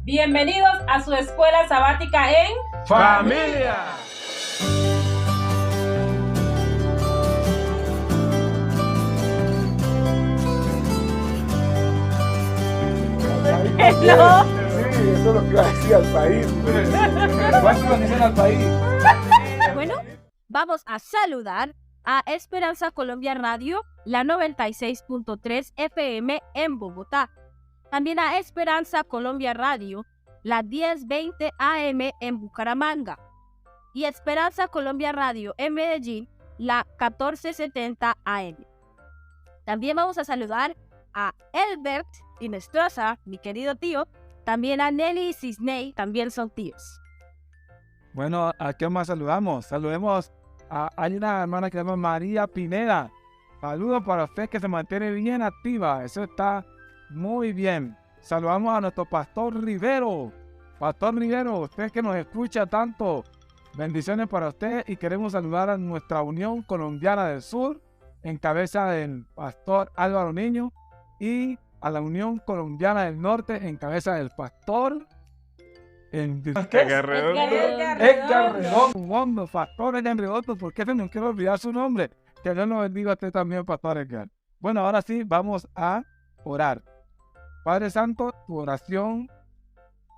Bienvenidos a su escuela sabática en ¡Familia! No. Sí, eso es lo que iba a decir al país. ¿Cuántos lo dicen al país? Bueno, vamos a saludar a Esperanza Colombia Radio, la 96.3 FM en Bogotá. También a Esperanza Colombia Radio, la 1020 AM en Bucaramanga. Y Esperanza Colombia Radio en Medellín, la 1470 AM. También vamos a saludar a Elbert y Nestroza, mi querido tío. También a Nelly y Cisney, también son tíos. Bueno, ¿a quién más saludamos? Saludemos a hay una hermana que se llama María Pineda. Saludos para usted que se mantiene bien activa. Eso está muy bien. Saludamos a nuestro Pastor Rivero. Pastor Rivero, usted que nos escucha tanto. Bendiciones para usted y queremos saludar a nuestra Unión Colombiana del Sur en cabeza del Pastor Álvaro Niño y a la Unión Colombiana del Norte en cabeza del Pastor Edgar Redondo, Pastor Edgar Redondo, ¿por qué se nos quiere olvidar su nombre? Que Dios nos bendiga a usted también, Pastor Edgar. Bueno, ahora sí, vamos a orar. Padre Santo, tu oración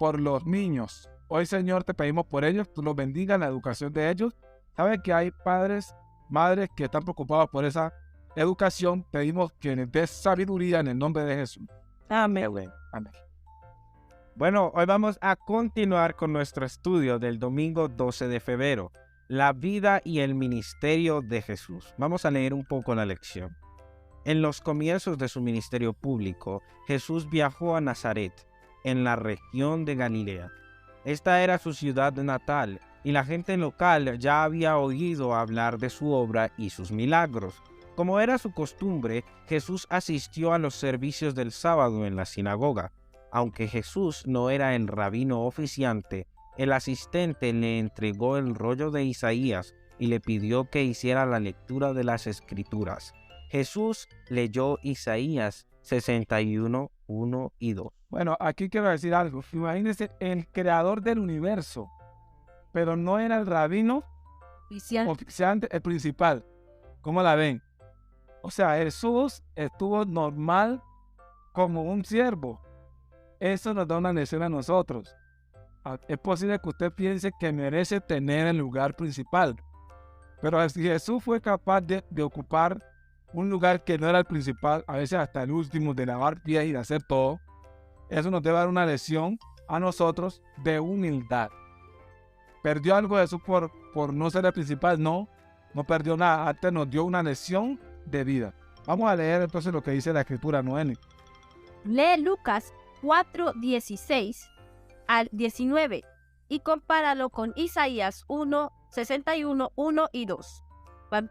por los niños. Hoy, Señor, te pedimos por ellos, tú los bendigas en la educación de ellos. Sabes que hay padres, madres que están preocupados por esa educación. Pedimos que les des sabiduría en el nombre de Jesús. Amén. Amén. Bueno, hoy vamos a continuar con nuestro estudio del domingo 12 de febrero, la vida y el ministerio de Jesús. Vamos a leer un poco la lección. En los comienzos de su ministerio público, Jesús viajó a Nazaret, en la región de Galilea. Esta era su ciudad natal, y la gente local ya había oído hablar de su obra y sus milagros. Como era su costumbre, Jesús asistió a los servicios del sábado en la sinagoga. Aunque Jesús no era el rabino oficiante, el asistente le entregó el rollo de Isaías y le pidió que hiciera la lectura de las Escrituras. Jesús leyó Isaías 61, 1 y 2. Bueno, aquí quiero decir algo. Imagínense el creador del universo, pero no era el rabino oficiante, el principal. ¿Cómo la ven? O sea, Jesús estuvo normal como un siervo. Eso nos da una lección a nosotros. Es posible que usted piense que merece tener el lugar principal, pero si Jesús fue capaz de ocupar un lugar que no era el principal, a veces hasta el último, de lavar pies y de hacer todo, eso nos debe dar una lección a nosotros de humildad. ¿Perdió algo Jesús por no ser el principal? No perdió nada. Antes nos dio una lección de vida. Vamos a leer entonces lo que dice la Escritura, Noemi. Lee Lucas 4:16 al 19 y compáralo con Isaías 1:61, 1 y 2.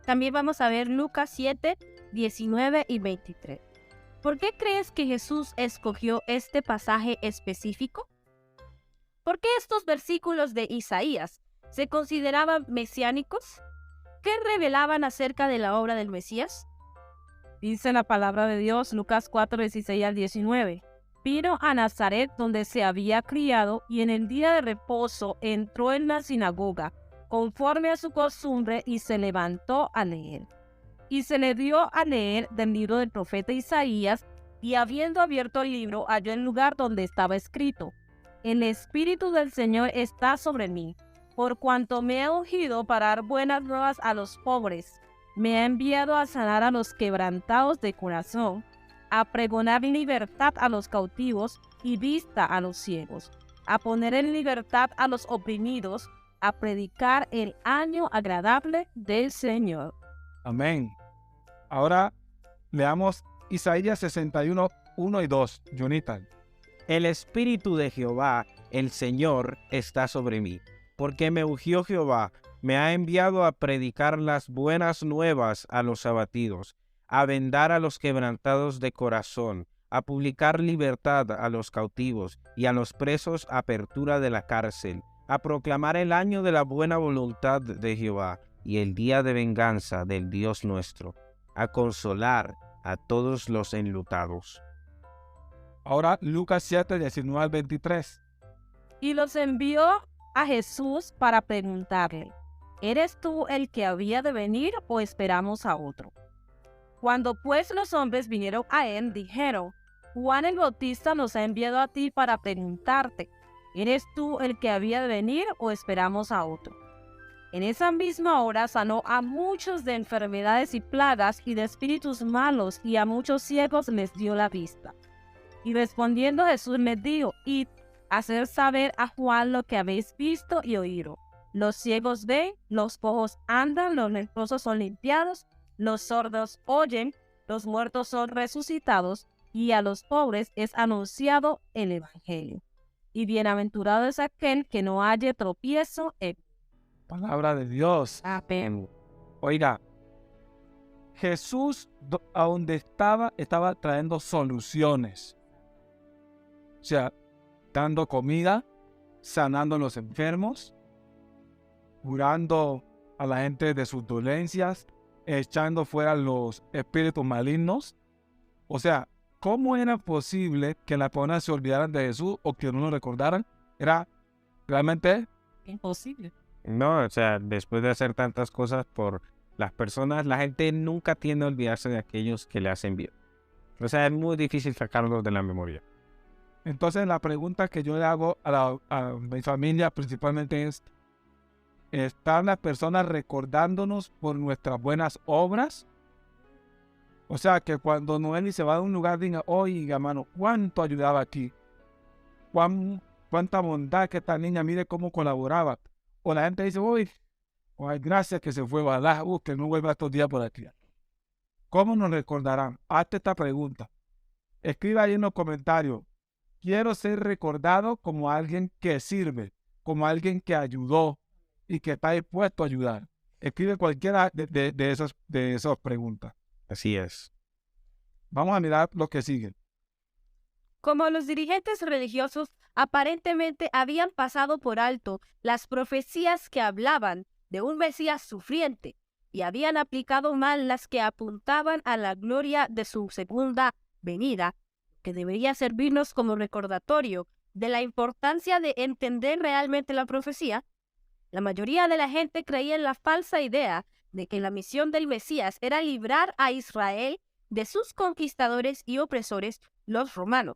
También vamos a ver Lucas 7:19 y 23. ¿Por qué crees que Jesús escogió este pasaje específico? ¿Por qué estos versículos de Isaías se consideraban mesiánicos? ¿Qué revelaban acerca de la obra del Mesías? Dice la palabra de Dios, Lucas 4:16 al 19. Vino a Nazaret donde se había criado y en el día de reposo entró en la sinagoga conforme a su costumbre y se levantó a leer. Y se le dio a leer del libro del profeta Isaías y habiendo abierto el libro halló el lugar donde estaba escrito: El Espíritu del Señor está sobre mí, por cuanto me ha ungido para dar buenas nuevas a los pobres. Me ha enviado a sanar a los quebrantados de corazón, a pregonar libertad a los cautivos y vista a los ciegos, a poner en libertad a los oprimidos, a predicar el año agradable del Señor. Amén. Ahora leamos Isaías 61, 1 y 2. Jonathan. El Espíritu de Jehová, el Señor, está sobre mí, porque me ungió Jehová, me ha enviado a predicar las buenas nuevas a los abatidos, a vendar a los quebrantados de corazón, a publicar libertad a los cautivos y a los presos apertura de la cárcel, a proclamar el año de la buena voluntad de Jehová y el día de venganza del Dios nuestro, a consolar a todos los enlutados. Ahora Lucas 7, 19 al 23. y los envió a Jesús para preguntarle: ¿eres tú el que había de venir o esperamos a otro? Cuando pues los hombres vinieron a él, dijeron: Juan el Bautista nos ha enviado a ti para preguntarte: ¿eres tú el que había de venir o esperamos a otro? En esa misma hora sanó a muchos de enfermedades y plagas y de espíritus malos, y a muchos ciegos les dio la vista. Y respondiendo Jesús les dijo: id, hacer saber a Juan lo que habéis visto y oído. Los ciegos ven, los cojos andan, los leprosos son limpiados, los sordos oyen, los muertos son resucitados, y a los pobres es anunciado el evangelio. Y bienaventurado es aquel que no halle tropiezo en... Palabra de Dios. Amén. Oiga, Jesús a donde estaba trayendo soluciones. O sea, dando comida, sanando a los enfermos, curando a la gente de sus dolencias, echando fuera los espíritus malignos. O sea, ¿cómo era posible que las personas se olvidaran de Jesús o que no lo recordaran? Era realmente Imposible. No, o sea, después de hacer tantas cosas por las personas, la gente nunca tiende a olvidarse de aquellos que le hacen bien. O sea, es muy difícil sacarlos de la memoria. Entonces la pregunta que yo le hago a mi familia principalmente es: ¿están las personas recordándonos por nuestras buenas obras? O sea, que cuando Noeli se va a un lugar diga: oiga, hermano, ¿cuánto ayudaba aquí? ¿Cuánta bondad que esta niña, mire cómo colaboraba? O la gente dice: uy, gracias que se fue, ¿verdad? Que no vuelva estos días por aquí. ¿Cómo nos recordarán? Hazte esta pregunta. Escriba ahí en los comentarios: quiero ser recordado como alguien que sirve, como alguien que ayudó y que está dispuesto a ayudar. Escribe cualquiera de esas preguntas. Así es. Vamos a mirar lo que sigue. Como los dirigentes religiosos aparentemente habían pasado por alto las profecías que hablaban de un Mesías sufriente y habían aplicado mal las que apuntaban a la gloria de su segunda venida, que debería servirnos como recordatorio de la importancia de entender realmente la profecía, la mayoría de la gente creía en la falsa idea de que la misión del Mesías era librar a Israel de sus conquistadores y opresores, los romanos.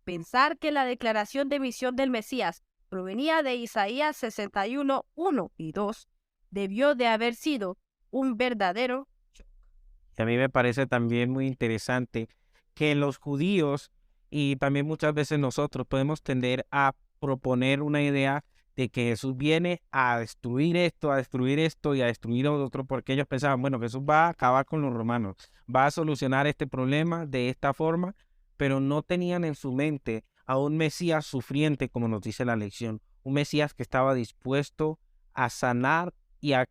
Pensar que la declaración de misión del Mesías provenía de Isaías 61, 1 y 2 debió de haber sido un verdadero shock. Y a mí me parece también muy interesante que los judíos y también muchas veces nosotros podemos tender a proponer una idea de que Jesús viene a destruir esto y a destruir otro, porque ellos pensaban: bueno, Jesús va a acabar con los romanos, va a solucionar este problema de esta forma, pero no tenían en su mente a un Mesías sufriente, como nos dice la lección, un Mesías que estaba dispuesto a sanar y a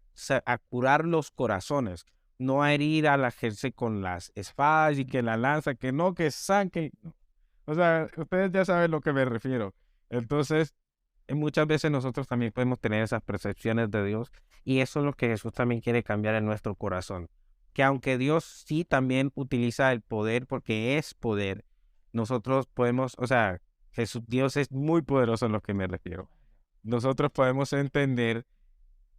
curar los corazones, no a herir a la gente con las espadas y que la lanza, que no, que sangre. O sea, ustedes ya saben a lo que me refiero. Entonces, muchas veces nosotros también podemos tener esas percepciones de Dios, y eso es lo que Jesús también quiere cambiar en nuestro corazón. Que aunque Dios sí también utiliza el poder, porque es poder, nosotros podemos, o sea, Dios es muy poderoso, en lo que me refiero. Nosotros podemos entender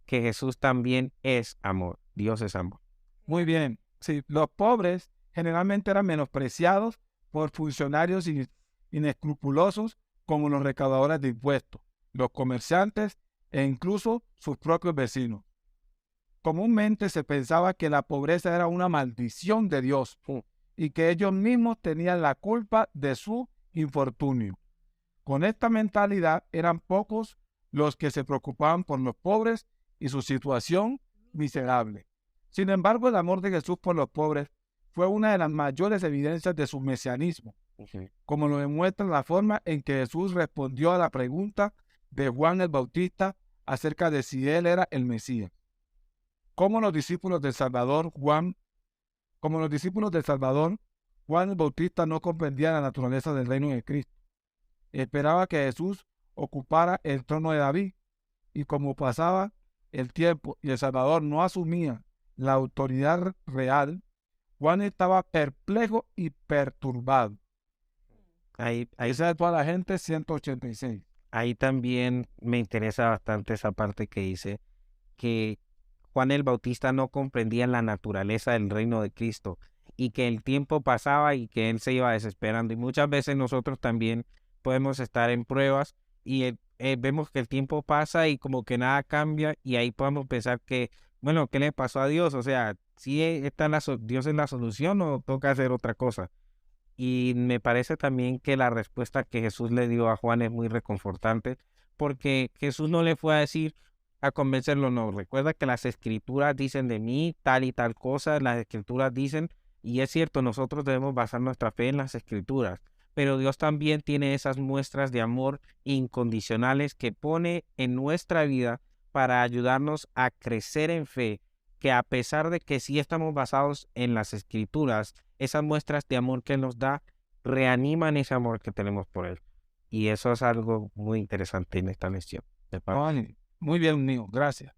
que Jesús también es amor. Dios es amor. Muy bien. Sí, los pobres generalmente eran menospreciados por funcionarios inescrupulosos como los recaudadores de impuestos, los comerciantes e incluso sus propios vecinos. Comúnmente se pensaba que la pobreza era una maldición de Dios y que ellos mismos tenían la culpa de su infortunio. Con esta mentalidad eran pocos los que se preocupaban por los pobres y su situación miserable. Sin embargo, el amor de Jesús por los pobres fue una de las mayores evidencias de su mesianismo, como lo demuestra la forma en que Jesús respondió a la pregunta de Juan el Bautista acerca de si él era el Mesías. Como los discípulos del Salvador, Juan el Bautista no comprendía la naturaleza del reino de Cristo. Esperaba que Jesús ocupara el trono de David, y como pasaba el tiempo y el Salvador no asumía la autoridad real, Juan estaba perplejo y perturbado. Ahí Esa de toda la gente, 186. ahí también me interesa bastante esa parte que dice que Juan el Bautista no comprendía la naturaleza del reino de Cristo y que el tiempo pasaba y que él se iba desesperando. Y muchas veces nosotros también podemos estar en pruebas y vemos que el tiempo pasa y como que nada cambia y ahí podemos pensar que, bueno, ¿qué le pasó a Dios? O sea, ¿sí está Dios es la solución o toca hacer otra cosa? Y me parece también que la respuesta que Jesús le dio a Juan es muy reconfortante, porque Jesús no le fue a decir, a convencerlo, no. Recuerda que las escrituras dicen de mí tal y tal cosa, las escrituras dicen, y es cierto, nosotros debemos basar nuestra fe en las escrituras, pero Dios también tiene esas muestras de amor incondicionales que pone en nuestra vida para ayudarnos a crecer en fe, que a pesar de que sí estamos basados en las escrituras, esas muestras de amor que Él nos da reaniman ese amor que tenemos por Él. Y eso es algo muy interesante en esta lección. Vale, muy bien, mío, gracias.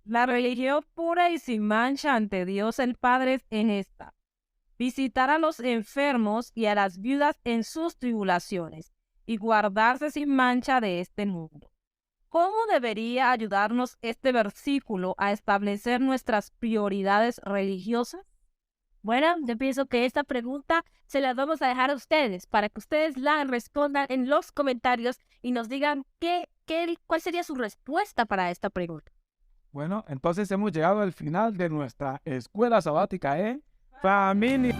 La religión pura y sin mancha ante Dios el Padre es en esta: visitar a los enfermos y a las viudas en sus tribulaciones, y guardarse sin mancha de este mundo. ¿Cómo debería ayudarnos este versículo a establecer nuestras prioridades religiosas? Bueno, yo pienso que esta pregunta se la vamos a dejar a ustedes para que ustedes la respondan en los comentarios y nos digan cuál sería su respuesta para esta pregunta. Bueno, entonces hemos llegado al final de nuestra escuela sabática en familia.